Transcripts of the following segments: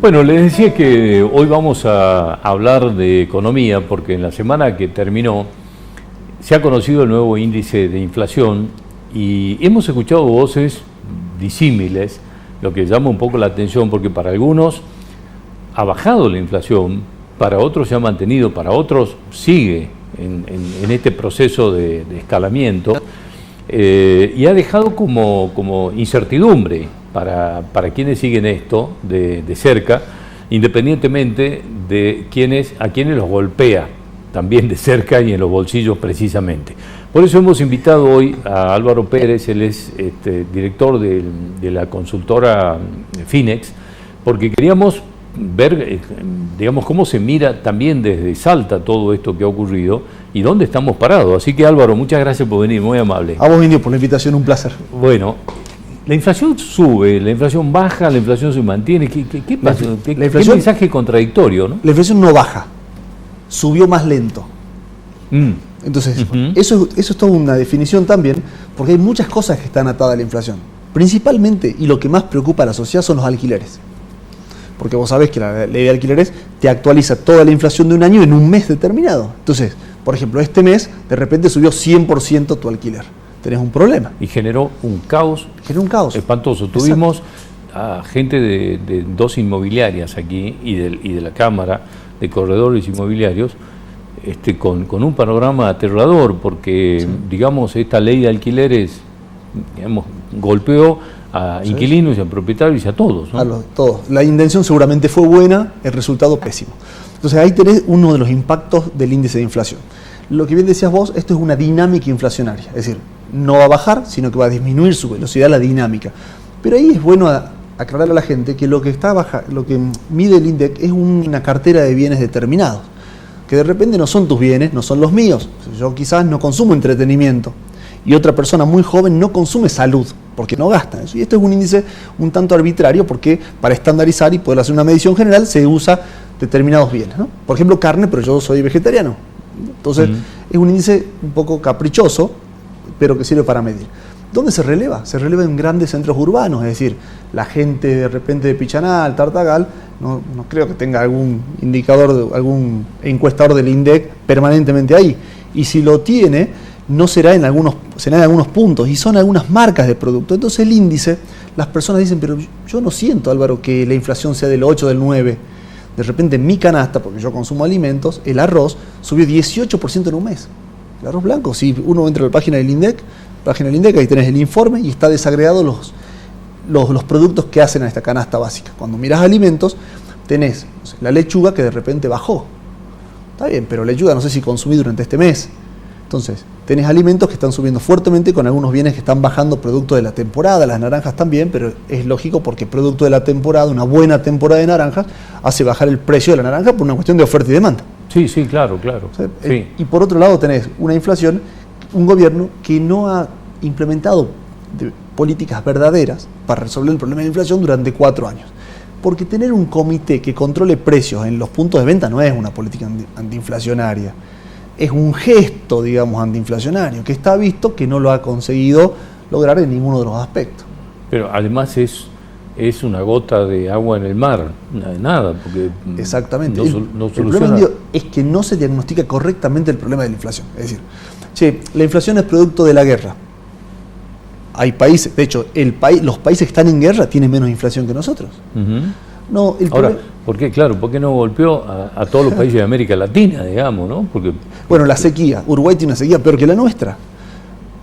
Bueno, les decía que hoy vamos a hablar de economía porque en la semana que terminó se ha conocido el nuevo índice de inflación y hemos escuchado voces disímiles, lo que llama un poco la atención porque para algunos ha bajado la inflación, para otros se ha mantenido, para otros sigue en este proceso de escalamiento y ha dejado como incertidumbre para quienes siguen esto de cerca, independientemente de a quienes los golpea también de cerca y en los bolsillos precisamente. Por eso hemos invitado hoy a Álvaro Pérez, él es director de la consultora Finex, porque queríamos ver, digamos, cómo se mira también desde Salta todo esto que ha ocurrido y dónde estamos parados. Así que Álvaro, muchas gracias por venir, muy amable. A vos, Indio, por la invitación, un placer. Bueno, la inflación sube, la inflación baja, la inflación se mantiene. ¿Qué pasa? ¿Qué mensaje contradictorio, ¿no? La inflación no baja, subió más lento. Entonces, eso es toda una definición también, porque hay muchas cosas que están atadas a la inflación. Principalmente, y lo que más preocupa a la sociedad son los alquileres. Porque vos sabés que la ley de alquileres te actualiza toda la inflación de un año en un mes determinado. Entonces, por ejemplo, este mes de repente subió 100% tu alquiler. Tenés un problema. Y generó un caos. Generó un caos espantoso. Exacto. Tuvimos a gente de dos inmobiliarias aquí y de la Cámara de Corredores Inmobiliarios con un panorama aterrador porque, sí, digamos, esta ley de alquileres, digamos, golpeó a inquilinos y a propietarios y a todos, ¿no? Todos. La intención seguramente fue buena, el resultado pésimo. Entonces ahí tenés uno de los impactos del índice de inflación. Lo que bien decías vos, esto es una dinámica inflacionaria, es decir, no va a bajar, sino que va a disminuir su velocidad, la dinámica. Pero ahí es bueno aclarar a la gente que lo que mide el INDEC es una cartera de bienes determinados, que de repente no son tus bienes, no son los míos. Yo quizás no consumo entretenimiento y otra persona muy joven no consume salud, porque no gasta. Y esto es un índice un tanto arbitrario porque para estandarizar y poder hacer una medición general se usa determinados bienes, ¿no? Por ejemplo, carne, pero yo soy vegetariano. Entonces, es un índice un poco caprichoso, pero que sirve para medir. ¿Dónde se releva? Se releva en grandes centros urbanos, es decir, la gente de repente de Pichanal, Tartagal, no creo que tenga algún indicador, algún encuestador del INDEC permanentemente ahí. Y si lo tiene, no será en algunos puntos, y son algunas marcas de producto. Entonces el índice, las personas dicen, pero yo no siento, Álvaro, que la inflación sea del 8 o del 9. De repente en mi canasta, porque yo consumo alimentos, el arroz subió 18% en un mes. El arroz blanco, si uno entra a la página del INDEC, ahí tenés el informe y está desagregado los productos que hacen a esta canasta básica. Cuando mirás alimentos, tenés la lechuga que de repente bajó. Está bien, pero lechuga no sé si consumí durante este mes. Entonces, tenés alimentos que están subiendo fuertemente con algunos bienes que están bajando producto de la temporada, las naranjas también, pero es lógico porque producto de la temporada, una buena temporada de naranjas, hace bajar el precio de la naranja por una cuestión de oferta y demanda. Sí, claro. O sea, sí. Y por otro lado tenés una inflación, un gobierno que no ha implementado políticas verdaderas para resolver el problema de la inflación durante 4 años. Porque tener un comité que controle precios en los puntos de venta no es una política antiinflacionaria. Es un gesto, digamos, antiinflacionario, que está visto que no lo ha conseguido lograr en ninguno de los aspectos. Pero además es una gota de agua en el mar, nada, porque exactamente. No el problema es que no se diagnostica correctamente el problema de la inflación. Es decir, la inflación es producto de la guerra. Hay países, de hecho, los países que están en guerra tienen menos inflación que nosotros. No, ahora, ¿por qué? Claro, ¿por qué no golpeó a todos los países de América Latina, digamos, ¿no? Porque bueno, la sequía. Uruguay tiene una sequía peor que la nuestra.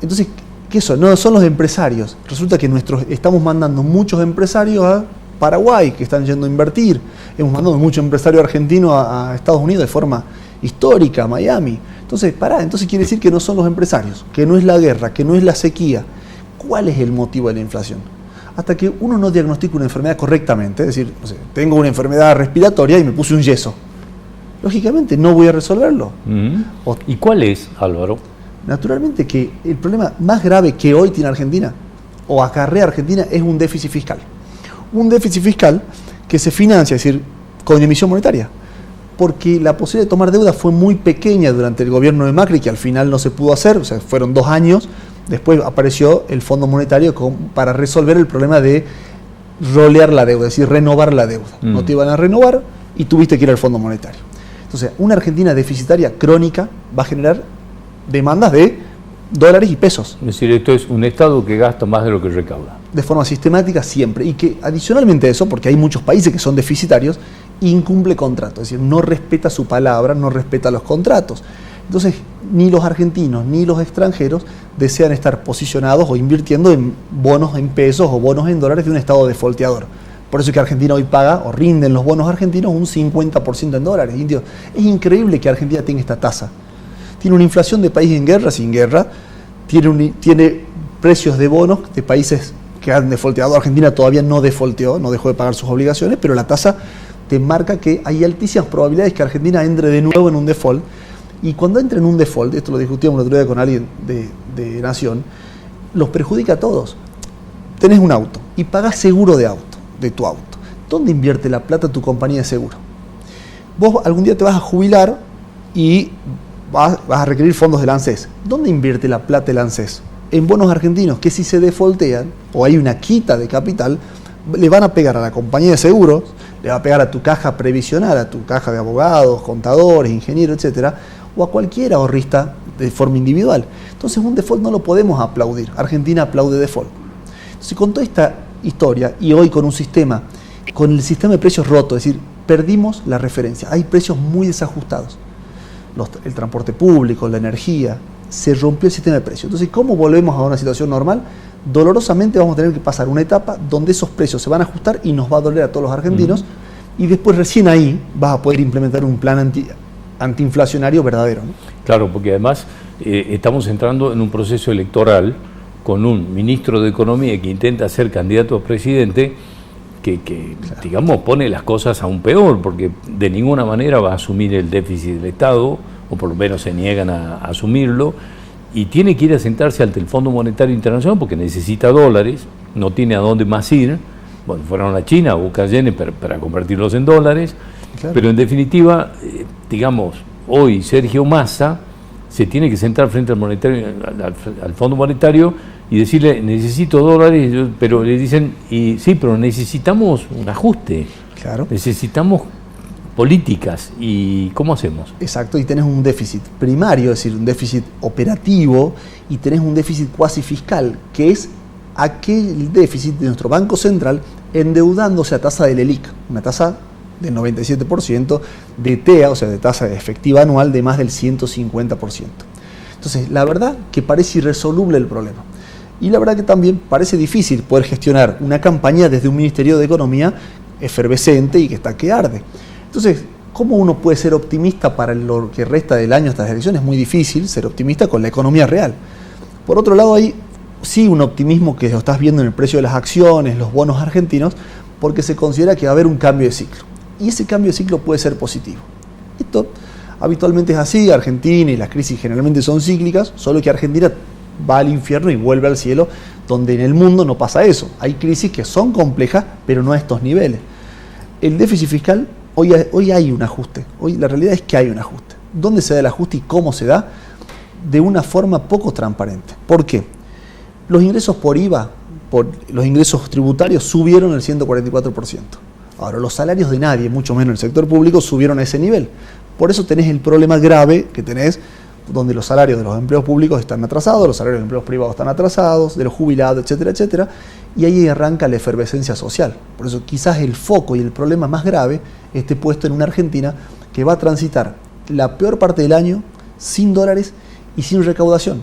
Entonces, ¿qué son? No son los empresarios. Resulta que estamos mandando muchos empresarios a Paraguay que están yendo a invertir. Hemos mandado muchos empresarios argentinos a Estados Unidos de forma histórica, a Miami. Entonces, entonces quiere decir que no son los empresarios, que no es la guerra, que no es la sequía. ¿Cuál es el motivo de la inflación? Hasta que uno no diagnostica una enfermedad correctamente, es decir, no sé, tengo una enfermedad respiratoria y me puse un yeso. Lógicamente no voy a resolverlo. ¿Y cuál es, Álvaro? Naturalmente que el problema más grave que hoy tiene Argentina, o acarrea Argentina, es un déficit fiscal. Un déficit fiscal que se financia, es decir, con emisión monetaria. Porque la posibilidad de tomar deuda fue muy pequeña durante el gobierno de Macri, que al final no se pudo hacer, o sea, fueron 2 años. Después apareció el Fondo Monetario para resolver el problema de rolear la deuda, es decir, renovar la deuda. No te iban a renovar y tuviste que ir al Fondo Monetario. Entonces, una Argentina deficitaria crónica va a generar demandas de dólares y pesos. Es decir, esto es un Estado que gasta más de lo que recauda. De forma sistemática siempre. Y que adicionalmente a eso, porque hay muchos países que son deficitarios, incumple contratos. Es decir, no respeta su palabra, no respeta los contratos. Entonces, ni los argentinos ni los extranjeros desean estar posicionados o invirtiendo en bonos en pesos o bonos en dólares de un Estado defaulteador. Por eso es que Argentina hoy paga o rinden los bonos argentinos un 50% en dólares. Indio, es increíble que Argentina tenga esta tasa. Tiene una inflación de país en guerra, sin guerra, tiene precios de bonos de países que han defaulteado. Argentina todavía no defaulteó, no dejó de pagar sus obligaciones, pero la tasa te marca que hay altísimas probabilidades que Argentina entre de nuevo en un default. Y cuando entra en un default, esto lo discutíamos el otro día con alguien de Nación, los perjudica a todos. Tenés un auto y pagás seguro de tu auto. ¿Dónde invierte la plata tu compañía de seguro? Vos algún día te vas a jubilar y vas a requerir fondos del ANSES. ¿Dónde invierte la plata el ANSES? En bonos argentinos que si se defaultean o hay una quita de capital, le van a pegar a la compañía de seguros, le va a pegar a tu caja previsional, a tu caja de abogados, contadores, ingenieros, etcétera, o a cualquier ahorrista de forma individual. Entonces un default no lo podemos aplaudir. Argentina aplaude default. Entonces con toda esta historia y hoy con un sistema, con el sistema de precios roto, es decir, perdimos la referencia. Hay precios muy desajustados. El transporte público, la energía, se rompió el sistema de precios. Entonces, ¿cómo volvemos a una situación normal? Dolorosamente vamos a tener que pasar una etapa donde esos precios se van a ajustar y nos va a doler a todos los argentinos y después recién ahí vas a poder implementar un plan antiinflacionario verdadero, ¿no? Claro, porque además estamos entrando en un proceso electoral con un ministro de Economía que intenta ser candidato a presidente que claro, digamos, pone las cosas aún peor, porque de ninguna manera va a asumir el déficit del Estado, o por lo menos se niegan a asumirlo, y tiene que ir a sentarse ante el Fondo Monetario Internacional porque necesita dólares, no tiene a dónde más ir. Bueno, fueron a China a buscar yenes para convertirlos en dólares, claro, pero en definitiva, digamos, hoy Sergio Massa se tiene que sentar frente al Fondo Monetario y decirle, necesito dólares, pero le dicen, sí, pero necesitamos un ajuste, claro, necesitamos políticas, ¿y cómo hacemos? Exacto, y tenés un déficit primario, es decir, un déficit operativo, y tenés un déficit cuasi fiscal, que es aquel déficit de nuestro Banco Central endeudándose a tasa del LELIC, una tasa del 97%, de TEA, o sea, de tasa efectiva anual de más del 150%. Entonces, la verdad que parece irresoluble el problema. Y la verdad que también parece difícil poder gestionar una campaña desde un Ministerio de Economía efervescente y que está que arde. Entonces, ¿cómo uno puede ser optimista para lo que resta del año hasta las elecciones? Es muy difícil ser optimista con la economía real. Por otro lado, hay sí un optimismo que lo estás viendo en el precio de las acciones, los bonos argentinos, porque se considera que va a haber un cambio de ciclo. Y ese cambio de ciclo puede ser positivo. Esto habitualmente es así, Argentina y las crisis generalmente son cíclicas, solo que Argentina va al infierno y vuelve al cielo, donde en el mundo no pasa eso. Hay crisis que son complejas, pero no a estos niveles. El déficit fiscal, hoy hay un ajuste. Hoy la realidad es que hay un ajuste. ¿Dónde se da el ajuste y cómo se da? De una forma poco transparente. ¿Por qué? Los ingresos por IVA, por los ingresos tributarios, subieron el 144%. Ahora, los salarios de nadie, mucho menos el sector público, subieron a ese nivel. Por eso tenés el problema grave que tenés, donde los salarios de los empleos públicos están atrasados, los salarios de los empleos privados están atrasados, de los jubilados, etcétera, etcétera, y ahí arranca la efervescencia social. Por eso quizás el foco y el problema más grave esté puesto en una Argentina que va a transitar la peor parte del año sin dólares y sin recaudación.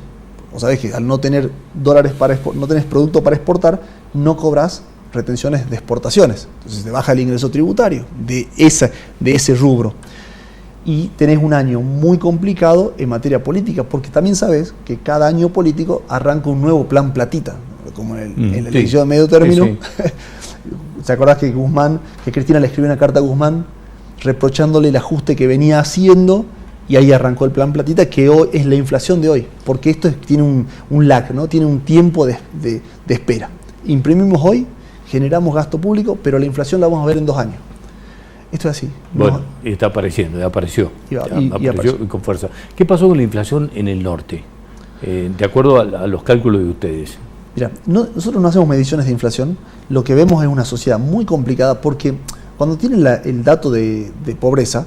O sabés que al no tener dólares no tenés producto para exportar, no cobras retenciones de exportaciones. Entonces te baja el ingreso tributario de ese rubro. Y tenés un año muy complicado en materia política, porque también sabes que cada año político arranca un nuevo plan platita, como en la elección de medio término. Sí. ¿Te acordás que Cristina le escribió una carta a Guzmán reprochándole el ajuste que venía haciendo? Y ahí arrancó el plan platita, que hoy es la inflación de hoy, porque esto tiene un lag, ¿no? Tiene un tiempo de espera. Imprimimos hoy, generamos gasto público, pero la inflación la vamos a ver en 2 años. Esto es así. Bueno, está apareciendo, apareció apareció con fuerza. ¿Qué pasó con la inflación en el norte? De acuerdo a los cálculos de ustedes, Mira, nosotros no hacemos mediciones de inflación, lo que vemos es una sociedad muy complicada porque cuando tienen el dato de pobreza,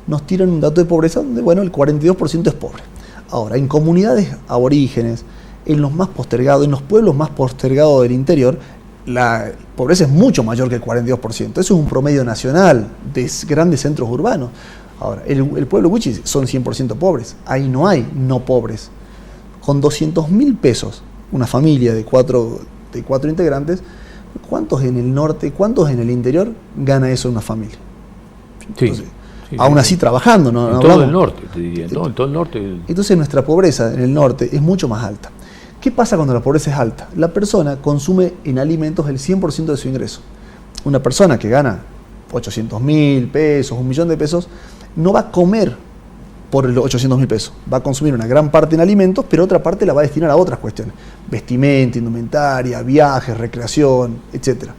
nos tiran un dato de pobreza donde, bueno, el 42% es pobre. Ahora, en comunidades aborígenes, en los más postergados, en los pueblos más postergados del interior, la pobreza es mucho mayor que el 42%. Eso es un promedio nacional de grandes centros urbanos. Ahora, el pueblo Wichí son 100% pobres. Ahí no hay no pobres. Con 200.000 pesos, una familia de cuatro integrantes, ¿cuántos en el norte, cuántos en el interior gana eso una familia? Entonces, aún así trabajando, ¿no? En todo el norte, te diría, en todo el norte. Entonces nuestra pobreza en el norte es mucho más alta. ¿Qué pasa cuando la pobreza es alta? La persona consume en alimentos el 100% de su ingreso. Una persona que gana 800.000 pesos, 1.000.000 de pesos, no va a comer por los 800.000 pesos. Va a consumir una gran parte en alimentos, pero otra parte la va a destinar a otras cuestiones. Vestimenta, indumentaria, viajes, recreación, etc.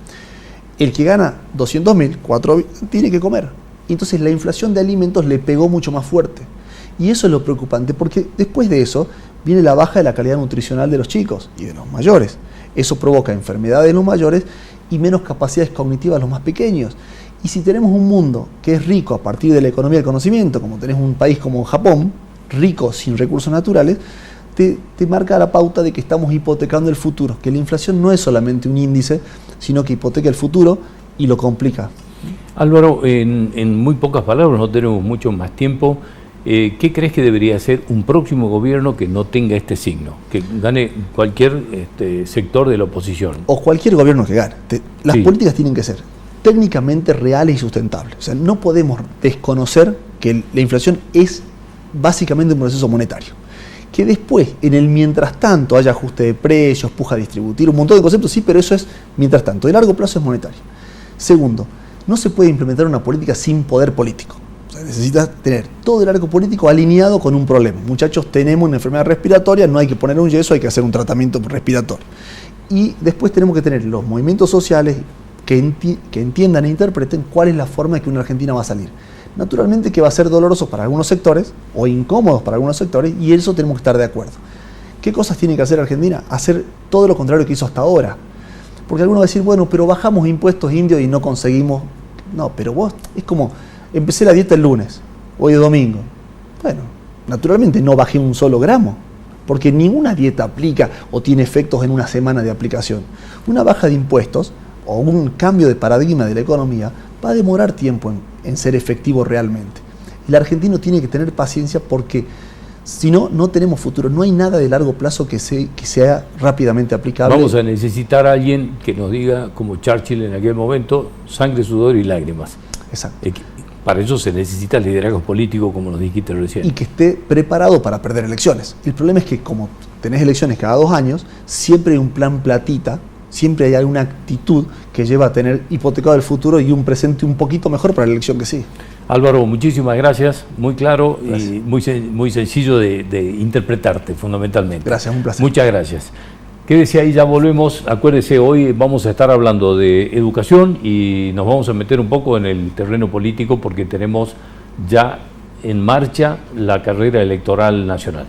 El que gana 200.000, tiene que comer. Entonces la inflación de alimentos le pegó mucho más fuerte. Y eso es lo preocupante, porque después de eso viene la baja de la calidad nutricional de los chicos y de los mayores. Eso provoca enfermedades en los mayores y menos capacidades cognitivas en los más pequeños. Y si tenemos un mundo que es rico a partir de la economía del conocimiento, como tenés un país como Japón, rico sin recursos naturales, te marca la pauta de que estamos hipotecando el futuro, que la inflación no es solamente un índice, sino que hipoteca el futuro y lo complica. Álvaro, en muy pocas palabras, no tenemos mucho más tiempo, ¿qué crees que debería hacer un próximo gobierno que no tenga este signo? Que gane cualquier sector de la oposición. O cualquier gobierno que gane. Las políticas tienen que ser técnicamente reales y sustentables. O sea, no podemos desconocer que la inflación es básicamente un proceso monetario. Que después, en el mientras tanto, haya ajuste de precios, puja distributiva, un montón de conceptos, sí, pero eso es mientras tanto. De largo plazo es monetario. Segundo, no se puede implementar una política sin poder político. O sea, necesitas tener todo el arco político alineado con un problema. Muchachos, tenemos una enfermedad respiratoria, no hay que poner un yeso, hay que hacer un tratamiento respiratorio. Y después tenemos que tener los movimientos sociales que entiendan e interpreten cuál es la forma en que una Argentina va a salir. Naturalmente que va a ser doloroso para algunos sectores o incómodos para algunos sectores, y eso tenemos que estar de acuerdo. ¿Qué cosas tiene que hacer Argentina? Hacer todo lo contrario que hizo hasta ahora. Porque alguno va a decir, bueno, pero bajamos impuestos indios y no conseguimos. No, pero vos, es como, empecé la dieta el lunes, hoy es domingo. Bueno, naturalmente no bajé un solo gramo, porque ninguna dieta aplica o tiene efectos en una semana de aplicación. Una baja de impuestos o un cambio de paradigma de la economía va a demorar tiempo en ser efectivo realmente. El argentino tiene que tener paciencia porque si no, no tenemos futuro. No hay nada de largo plazo que sea rápidamente aplicable. Vamos a necesitar a alguien que nos diga, como Churchill en aquel momento, sangre, sudor y lágrimas. Exacto. Para eso se necesita liderazgo político, como nos dijiste recién. Y que esté preparado para perder elecciones. El problema es que como tenés elecciones cada 2 años, siempre hay un plan platita, siempre hay alguna actitud que lleva a tener hipotecado el futuro y un presente un poquito mejor para la elección que sigue. Álvaro, muchísimas gracias, muy claro. Gracias. Y muy sencillo de interpretarte fundamentalmente. Gracias, un placer. Muchas gracias. Quédese ahí, ya volvemos. Acuérdese, hoy vamos a estar hablando de educación y nos vamos a meter un poco en el terreno político porque tenemos ya en marcha la carrera electoral nacional.